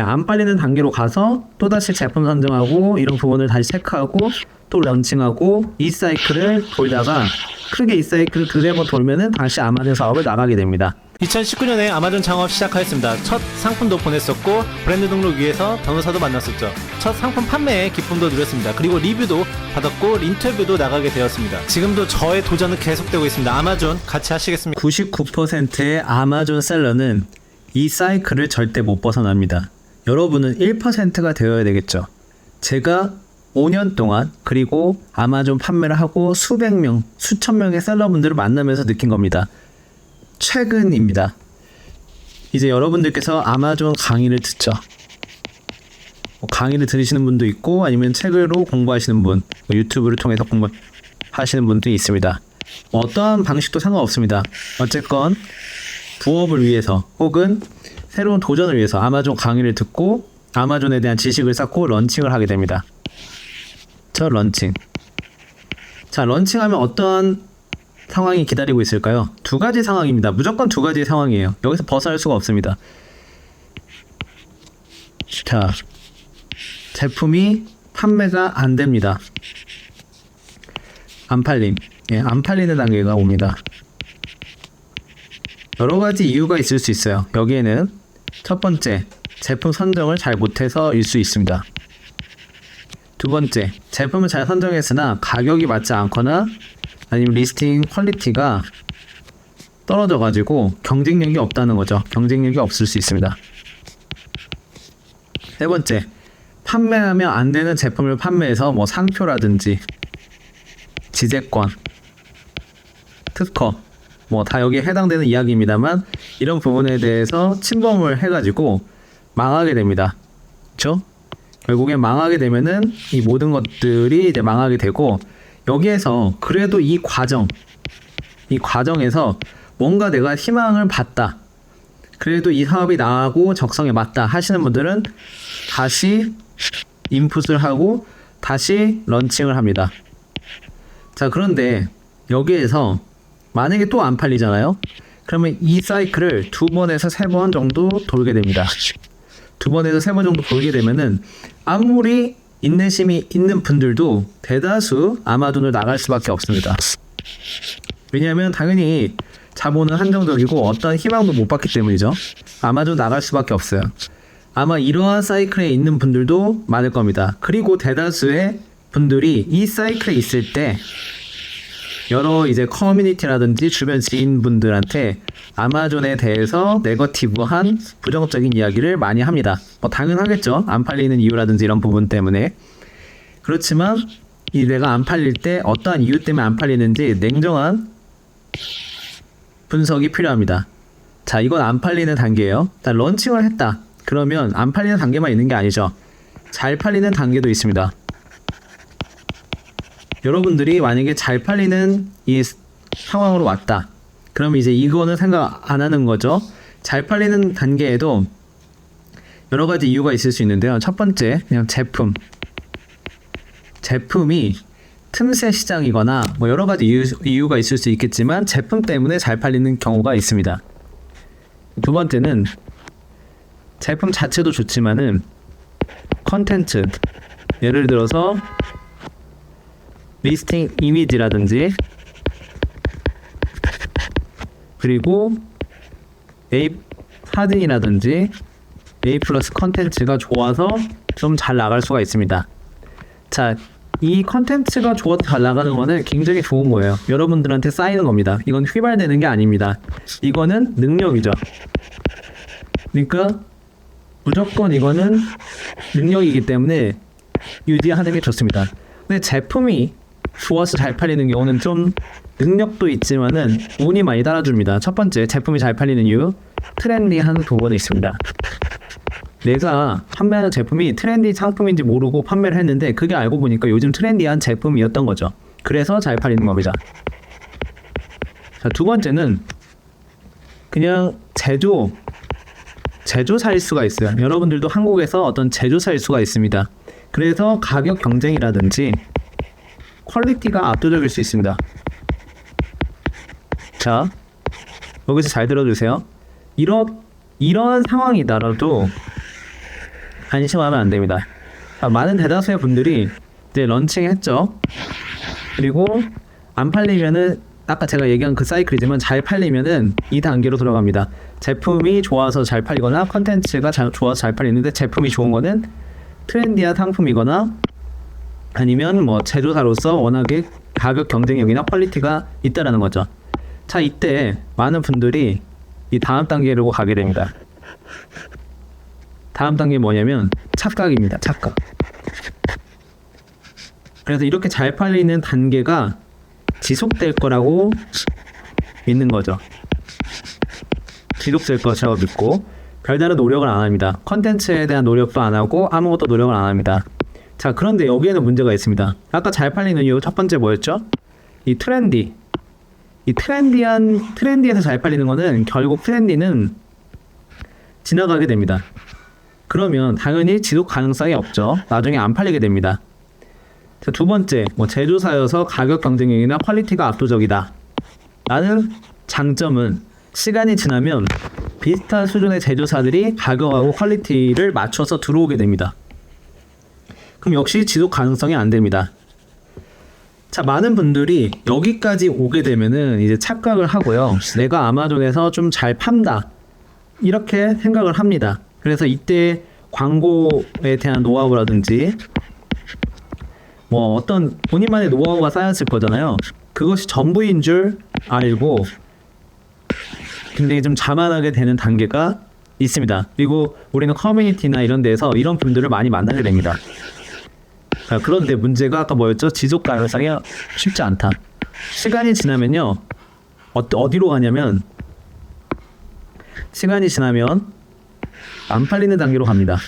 안 팔리는 단계로 가서 또다시 제품 선정하고 이런 부분을 다시 체크하고 또 런칭하고 이 사이클을 돌다가 크게 이 사이클을 두세 번 돌면은 다시 아마존 사업을 나가게 됩니다. 2019년에 아마존 창업 시작하였습니다. 첫 상품도 보냈었고 브랜드 등록 위해서 변호사도 만났었죠. 첫 상품 판매에 기쁨도 누렸습니다. 그리고 리뷰도 받았고 인터뷰도 나가게 되었습니다. 지금도 저의 도전은 계속되고 있습니다. 아마존 같이 하시겠습니까? 99%의 아마존 셀러는 이 사이클을 절대 못 벗어납니다. 여러분은 1%가 되어야 되겠죠. 제가 5년 동안 그리고 아마존 판매를 하고 수백 명, 수천 명의 셀러분들을 만나면서 느낀 겁니다. 최근입니다. 이제 여러분들께서 아마존 강의를 듣죠. 강의를 들으시는 분도 있고 아니면 책으로 공부하시는 분, 유튜브를 통해서 공부하시는 분도 있습니다. 어떠한 방식도 상관없습니다. 어쨌건 부업을 위해서 혹은 새로운 도전을 위해서 아마존 강의를 듣고 아마존에 대한 지식을 쌓고 런칭을 하게 됩니다. 저 런칭. 자, 런칭하면 어떠한 상황이 기다리고 있을까요? 두 가지 상황입니다. 무조건 두 가지의 상황이에요. 여기서 벗어날 수가 없습니다. 자, 제품이 판매가 안 됩니다. 안 팔림. 안 팔리는 단계가 옵니다. 여러 가지 이유가 있을 수 있어요. 여기에는 첫 번째, 제품 선정을 잘 못해서일 수 있습니다. 두 번째, 제품을 잘 선정했으나 가격이 맞지 않거나 아니면 리스팅 퀄리티가 떨어져가지고 경쟁력이 없다는 거죠. 경쟁력이 없을 수 있습니다. 세 번째, 판매하면 안 되는 제품을 판매해서 상표라든지 지재권, 특허 다 여기에 해당되는 이야기입니다만 이런 부분에 대해서 침범을 해가지고 망하게 됩니다. 그렇죠? 결국에 망하게 되면은 이 모든 것들이 이제 망하게 되고 여기에서 그래도 이 과정에서 뭔가 내가 희망을 봤다. 그래도 이 사업이 나하고 적성에 맞다 하시는 분들은 다시 인풋을 하고 다시 런칭을 합니다. 자, 그런데 여기에서 만약에 또 안 팔리잖아요? 그러면 이 사이클을 2번에서 3번 정도 돌게 됩니다. 2번에서 3번 정도 돌게 되면은 아무리 인내심이 있는 분들도 대다수 아마존을 나갈 수밖에 없습니다. 왜냐하면 당연히 자본은 한정적이고 어떤 희망도 못 받기 때문이죠. 아마존 나갈 수밖에 없어요. 아마 이러한 사이클에 있는 분들도 많을 겁니다. 그리고 대다수의 분들이 이 사이클에 있을 때 여러 이제 커뮤니티라든지 주변 지인분들한테 아마존에 대해서 네거티브한 부정적인 이야기를 많이 합니다. 당연하겠죠. 안 팔리는 이유라든지 이런 부분 때문에. 그렇지만 내가 안 팔릴 때 어떠한 이유 때문에 안 팔리는지 냉정한 분석이 필요합니다. 자, 이건 안 팔리는 단계예요. 일단 런칭을 했다. 그러면 안 팔리는 단계만 있는 게 아니죠. 잘 팔리는 단계도 있습니다. 여러분들이 만약에 잘 팔리는 이 상황으로 왔다. 그럼 이제 이거는 생각 안 하는 거죠. 잘 팔리는 단계에도 여러 가지 이유가 있을 수 있는데요. 첫 번째, 그냥 제품이 틈새 시장이거나 여러 가지 이유가 있을 수 있겠지만 제품 때문에 잘 팔리는 경우가 있습니다. 두 번째는 제품 자체도 좋지만은 컨텐츠, 예를 들어서 리스팅 이미지라든지 그리고 A 사진이라든지 A 플러스 컨텐츠가 좋아서 좀 잘 나갈 수가 있습니다. 자, 이 컨텐츠가 좋아서 잘 나가는 거는 굉장히 좋은 거예요. 여러분들한테 쌓이는 겁니다. 이건 휘발되는 게 아닙니다. 이거는 능력이죠. 그러니까 무조건 이거는 능력이기 때문에 유지하는 게 좋습니다. 근데 제품이 좋아서 잘 팔리는 경우는 좀 능력도 있지만은 운이 많이 따라줍니다. 첫 번째, 제품이 잘 팔리는 이유, 트렌디한 부분이 있습니다. 내가 판매하는 제품이 트렌디 상품인지 모르고 판매를 했는데 그게 알고 보니까 요즘 트렌디한 제품이었던 거죠. 그래서 잘 팔리는 겁니다. 자, 두 번째는 그냥 제조사일 수가 있어요. 여러분들도 한국에서 어떤 제조사일 수가 있습니다. 그래서 가격 경쟁이라든지 퀄리티가 압도적일 수 있습니다. 자, 여기서 잘 들어주세요. 이런 상황이더라도 안심하면 안 됩니다. 많은 대다수의 분들이 이제 런칭했죠. 그리고 안 팔리면은 아까 제가 얘기한 그 사이클이지만 잘 팔리면은 이 단계로 들어갑니다. 제품이 좋아서 잘 팔리거나 컨텐츠가 좋아서 잘 팔리는데 제품이 좋은 거는 트렌디한 상품이거나 아니면 뭐 제조사로서 워낙에 가격 경쟁력이나 퀄리티가 있다라는 거죠. 자, 이때 많은 분들이 이 다음 단계로 가게 됩니다. 다음 단계 뭐냐면 착각입니다. 착각. 그래서 이렇게 잘 팔리는 단계가 지속될 거라고 믿는 거죠. 지속될 것이라고 믿고 별다른 노력을 안 합니다. 컨텐츠에 대한 노력도 안 하고 아무것도 노력을 안 합니다. 자, 그런데 여기에는 문제가 있습니다. 아까 잘 팔리는 이유 첫 번째 뭐였죠? 이 트렌디. 이 트렌디에서 잘 팔리는 거는 결국 트렌디는 지나가게 됩니다. 그러면 당연히 지속 가능성이 없죠. 나중에 안 팔리게 됩니다. 자, 두 번째, 뭐 제조사여서 가격 경쟁력이나 퀄리티가 압도적이다 라는 장점은 시간이 지나면 비슷한 수준의 제조사들이 가격하고 퀄리티를 맞춰서 들어오게 됩니다. 그럼 역시 지속 가능성이 안 됩니다. 자, 많은 분들이 여기까지 오게 되면은 이제 착각을 하고요. 내가 아마존에서 좀 잘 판다 이렇게 생각을 합니다. 그래서 이때 광고에 대한 노하우라든지 뭐 어떤 본인만의 노하우가 쌓였을 거잖아요. 그것이 전부인 줄 알고 굉장히 좀 자만하게 되는 단계가 있습니다. 그리고 우리는 커뮤니티나 이런 데서 이런 분들을 많이 만나게 됩니다. 자, 그런데 문제가 아까 뭐였죠? 지속 가능성이 쉽지 않다. 시간이 지나면요. 어디로 가냐면 시간이 지나면 안 팔리는 단계로 갑니다.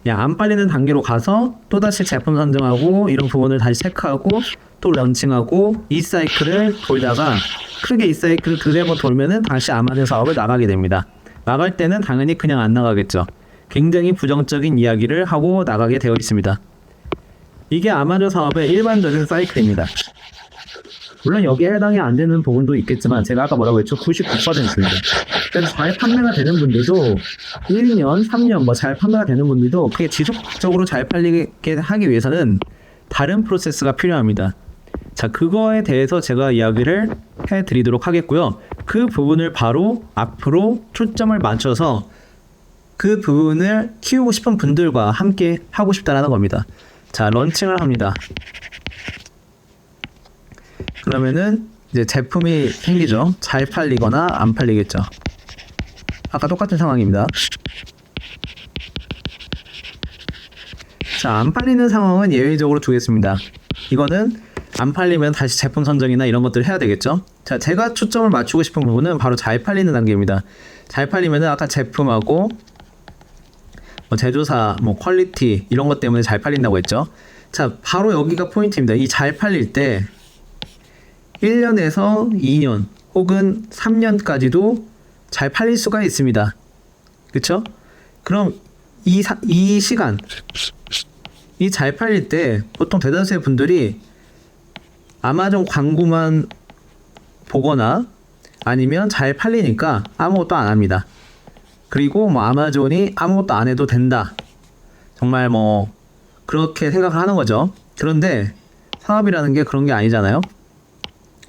안 팔리는 단계로 가서 또다시 제품 선정하고 이런 부분을 다시 체크하고 또 런칭하고 이 사이클을 돌다가 크게 이 사이클을 두세 번 돌면은 다시 아마존 사업을 나가게 됩니다. 나갈 때는 당연히 그냥 안 나가겠죠. 굉장히 부정적인 이야기를 하고 나가게 되어 있습니다. 이게 아마존 사업의 일반적인 사이클입니다. 물론 여기에 해당이 안 되는 부분도 있겠지만 제가 아까 뭐라고 했죠? 99%입니다. 그래서 잘 판매가 되는 분들도 1년, 3년 뭐 잘 판매가 되는 분들도 그게 지속적으로 잘 팔리게 하기 위해서는 다른 프로세스가 필요합니다. 자, 그거에 대해서 제가 이야기를 해드리도록 하겠고요. 그 부분을 바로 앞으로 초점을 맞춰서 그 부분을 키우고 싶은 분들과 함께 하고 싶다는 겁니다. 자, 런칭을 합니다. 그러면은 이제 제품이 생기죠. 잘 팔리거나 안 팔리겠죠. 아까 똑같은 상황입니다. 자, 안 팔리는 상황은 예외적으로 두겠습니다. 이거는 안 팔리면 다시 제품 선정이나 이런 것들을 해야 되겠죠. 자, 제가 초점을 맞추고 싶은 부분은 바로 잘 팔리는 단계입니다. 잘 팔리면은 아까 제품하고 뭐 제조사, 뭐 퀄리티 이런 것 때문에 잘 팔린다고 했죠. 자, 바로 여기가 포인트입니다. 이 잘 팔릴 때 1년에서 2년 혹은 3년까지도 잘 팔릴 수가 있습니다. 그쵸? 그럼 이 시간 이 잘 팔릴 때 보통 대다수의 분들이 아마존 광고만 보거나 아니면 잘 팔리니까 아무것도 안 합니다. 그리고 뭐 아마존이 아무것도 안 해도 된다. 정말 뭐 그렇게 생각을 하는 거죠. 그런데 사업이라는 게 그런 게 아니잖아요.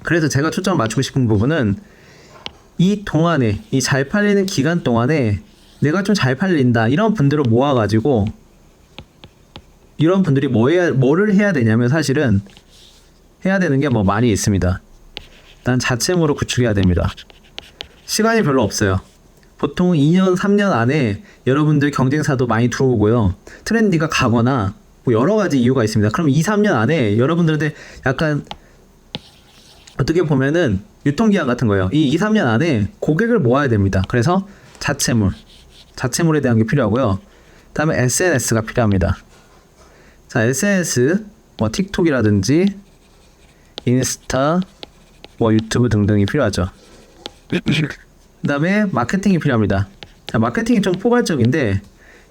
그래서 제가 초점을 맞추고 싶은 부분은 이 동안에 이 잘 팔리는 기간 동안에 내가 좀 잘 팔린다 이런 분들을 모아가지고 이런 분들이 뭐를 해야 되냐면 사실은 해야 되는 게 뭐 많이 있습니다. 일단 자체적으로 구축해야 됩니다. 시간이 별로 없어요. 보통 2년, 3년 안에 여러분들 경쟁사도 많이 들어오고요. 트렌디가 가거나 뭐 여러 가지 이유가 있습니다. 그럼 2, 3년 안에 여러분들한테 약간 어떻게 보면은 유통기한 같은 거예요. 이 2, 3년 안에 고객을 모아야 됩니다. 그래서 자체물에 대한 게 필요하고요. 그 다음에 SNS가 필요합니다. 자, SNS, 뭐 틱톡이라든지 인스타, 뭐 유튜브 등등이 필요하죠. 그 다음에 마케팅이 필요합니다. 자, 마케팅이 좀 포괄적인데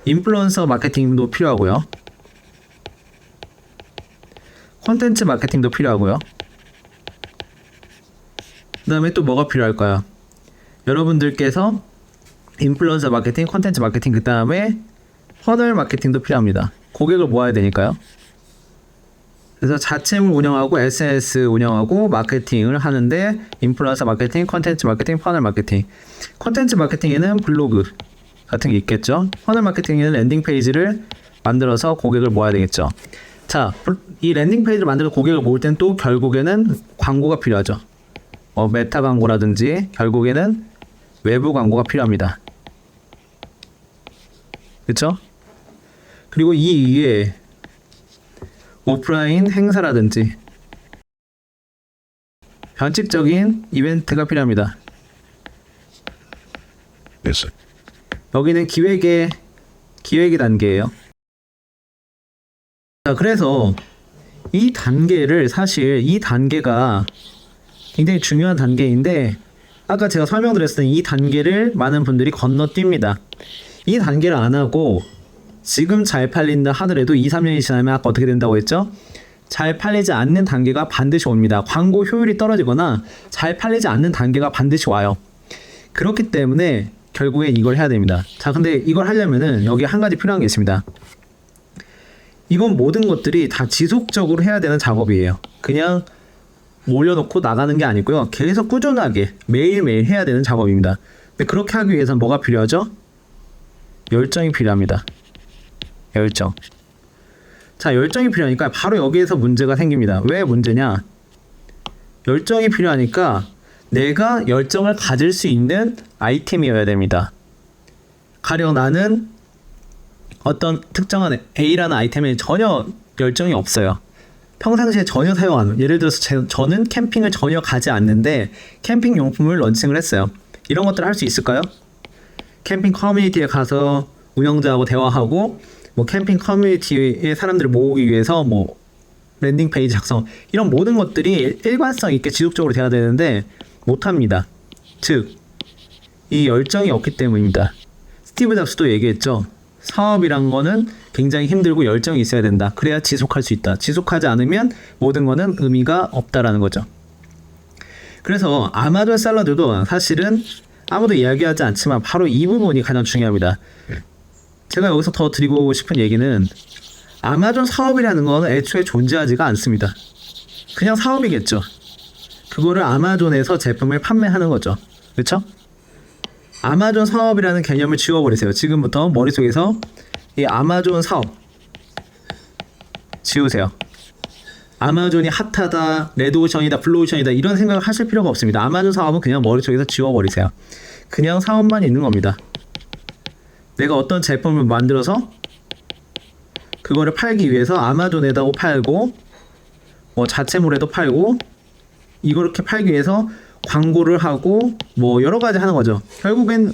인플루언서 마케팅도 필요하고요. 콘텐츠 마케팅도 필요하고요. 그 다음에 또 뭐가 필요할까요? 여러분들께서 인플루언서 마케팅, 콘텐츠 마케팅, 그 다음에 퍼널 마케팅도 필요합니다. 고객을 모아야 되니까요. 그래서 자체물 운영하고 SNS 운영하고 마케팅을 하는데 인플루언서 마케팅, 컨텐츠 마케팅, 퍼널 마케팅. 컨텐츠 마케팅에는 블로그 같은 게 있겠죠. 퍼널 마케팅에는 랜딩 페이지를 만들어서 고객을 모아야 되겠죠. 자, 이 랜딩 페이지를 만들어서 고객을 모을 땐 또 결국에는 광고가 필요하죠. 메타 광고라든지 결국에는 외부 광고가 필요합니다. 그렇죠? 그리고 이 이외에 오프라인 행사라든지 변칙적인 이벤트가 필요합니다. 여기는 기획의 단계예요. 자, 그래서 이 단계를 사실 이 단계가 굉장히 중요한 단계인데 아까 제가 설명드렸을 때 이 단계를 많은 분들이 건너뜁니다. 이 단계를 안 하고 지금 잘 팔린다 하더라도 2, 3년이 지나면 아까 어떻게 된다고 했죠? 잘 팔리지 않는 단계가 반드시 옵니다. 광고 효율이 떨어지거나 잘 팔리지 않는 단계가 반드시 와요. 그렇기 때문에 결국에 이걸 해야 됩니다. 자, 근데 이걸 하려면은 여기 한 가지 필요한 게 있습니다. 이건 모든 것들이 다 지속적으로 해야 되는 작업이에요. 그냥 올려놓고 나가는 게 아니고요. 계속 꾸준하게 매일매일 해야 되는 작업입니다. 근데 그렇게 하기 위해서는 뭐가 필요하죠? 열정이 필요합니다. 열정. 자, 열정이 필요하니까 바로 여기에서 문제가 생깁니다. 왜 문제냐? 열정이 필요하니까 내가 열정을 가질 수 있는 아이템이어야 됩니다. 가령 나는 어떤 특정한 A라는 아이템에 전혀 열정이 없어요. 평상시에 전혀 사용 안 해요. 예를 들어서 저는 캠핑을 전혀 가지 않는데 캠핑 용품을 런칭을 했어요. 이런 것들을 할 수 있을까요? 캠핑 커뮤니티에 가서 운영자하고 대화하고 캠핑 커뮤니티의 사람들을 모으기 위해서 랜딩 페이지 작성 이런 모든 것들이 일관성 있게 지속적으로 돼야 되는데 못합니다. 즉, 이 열정이 없기 때문입니다. 스티브 잡스도 얘기했죠. 사업이란 거는 굉장히 힘들고 열정이 있어야 된다. 그래야 지속할 수 있다. 지속하지 않으면 모든 거는 의미가 없다라는 거죠. 그래서 아마존 샐러드도 사실은 아무도 이야기하지 않지만 바로 이 부분이 가장 중요합니다. 제가 여기서 더 드리고 싶은 얘기는 아마존 사업이라는 거는 애초에 존재하지가 않습니다. 그냥 사업이겠죠. 그거를 아마존에서 제품을 판매하는 거죠. 그렇죠? 아마존 사업이라는 개념을 지워버리세요. 지금부터 머릿속에서 이 아마존 사업 지우세요. 아마존이 핫하다, 레드오션이다, 블루오션이다 이런 생각을 하실 필요가 없습니다. 아마존 사업은 그냥 머릿속에서 지워버리세요. 그냥 사업만 있는 겁니다. 내가 어떤 제품을 만들어서 그거를 팔기 위해서 아마존에다가 팔고 자체물에도 팔고 이렇게 팔기 위해서 광고를 하고 여러 가지 하는 거죠. 결국엔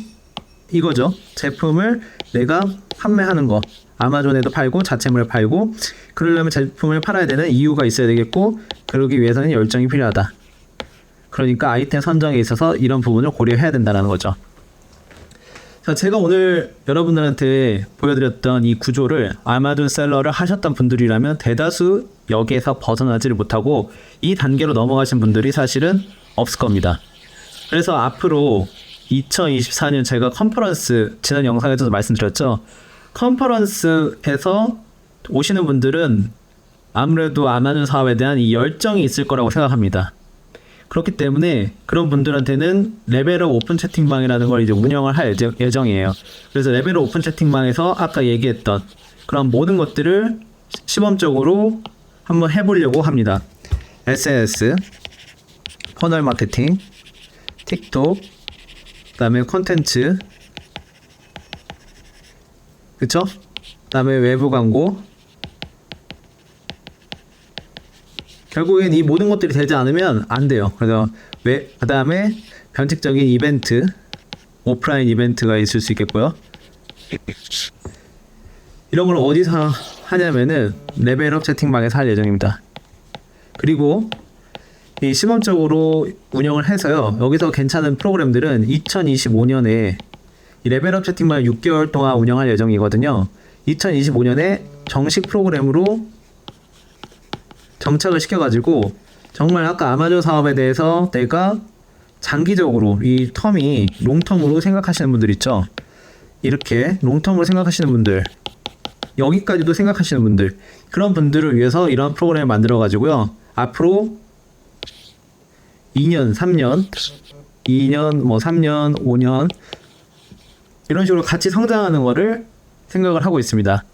이거죠. 제품을 내가 판매하는 거. 아마존에도 팔고 자체물을 팔고 그러려면 제품을 팔아야 되는 이유가 있어야 되겠고 그러기 위해서는 열정이 필요하다. 그러니까 아이템 선정에 있어서 이런 부분을 고려해야 된다는 거죠. 자, 제가 오늘 여러분들한테 보여드렸던 이 구조를 아마존 셀러를 하셨던 분들이라면 대다수 여기에서 벗어나지를 못하고 이 단계로 넘어가신 분들이 사실은 없을 겁니다. 그래서 앞으로 2024년 제가 컨퍼런스 지난 영상에서도 말씀드렸죠. 컨퍼런스에서 오시는 분들은 아무래도 아마존 사업에 대한 이 열정이 있을 거라고 생각합니다. 그렇기 때문에 그런 분들한테는 레벨업 오픈 채팅방이라는 걸 이제 운영을 할 예정이에요. 그래서 레벨업 오픈 채팅방에서 아까 얘기했던 그런 모든 것들을 시범적으로 한번 해보려고 합니다. SNS, 퍼널 마케팅, 틱톡, 그 다음에 콘텐츠, 그쵸? 그 다음에 외부 광고. 결국엔 이 모든 것들이 되지 않으면 안 돼요. 그래서 그 다음에 변칙적인 이벤트, 오프라인 이벤트가 있을 수 있겠고요. 이런 걸 어디서 하냐면은 레벨업 채팅방에서 할 예정입니다. 그리고 이 시범적으로 운영을 해서요. 여기서 괜찮은 프로그램들은 2025년에 이 레벨업 채팅방을 6개월 동안 운영할 예정이거든요. 2025년에 정식 프로그램으로 정착을 시켜가지고 정말 아까 아마존 사업에 대해서 내가 장기적으로 이 텀이 롱텀으로 생각하시는 분들 있죠. 이렇게 롱텀으로 생각하시는 분들 여기까지도 생각하시는 분들, 그런 분들을 위해서 이런 프로그램을 만들어 가지고요. 앞으로 2년, 3년, 3년, 5년 이런 식으로 같이 성장하는 거를 생각을 하고 있습니다.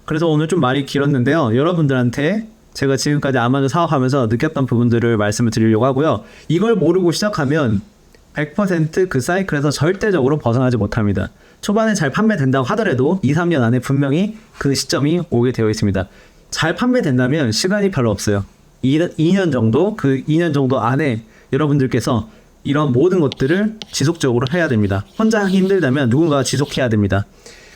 그래서 오늘 좀 말이 길었는데요. 여러분들한테 제가 지금까지 아마존 사업하면서 느꼈던 부분들을 말씀을 드리려고 하고요. 이걸 모르고 시작하면 100% 사이클에서 절대적으로 벗어나지 못합니다. 초반에 잘 판매된다고 하더라도 2, 3년 안에 분명히 그 시점이 오게 되어 있습니다. 잘 판매된다면 시간이 별로 없어요. 2년 정도, 그 2년 정도 안에 여러분들께서 이런 모든 것들을 지속적으로 해야 됩니다. 혼자 하기 힘들다면 누군가가 지속해야 됩니다.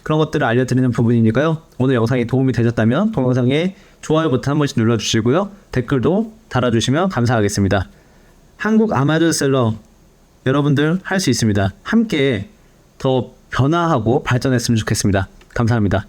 그런 것들을 알려드리는 부분이니까요. 오늘 영상이 도움이 되셨다면 동영상에 좋아요 버튼 한 번씩 눌러주시고요. 댓글도 달아주시면 감사하겠습니다. 한국 아마존셀러 여러분들 할 수 있습니다. 함께 더 변화하고 발전했으면 좋겠습니다. 감사합니다.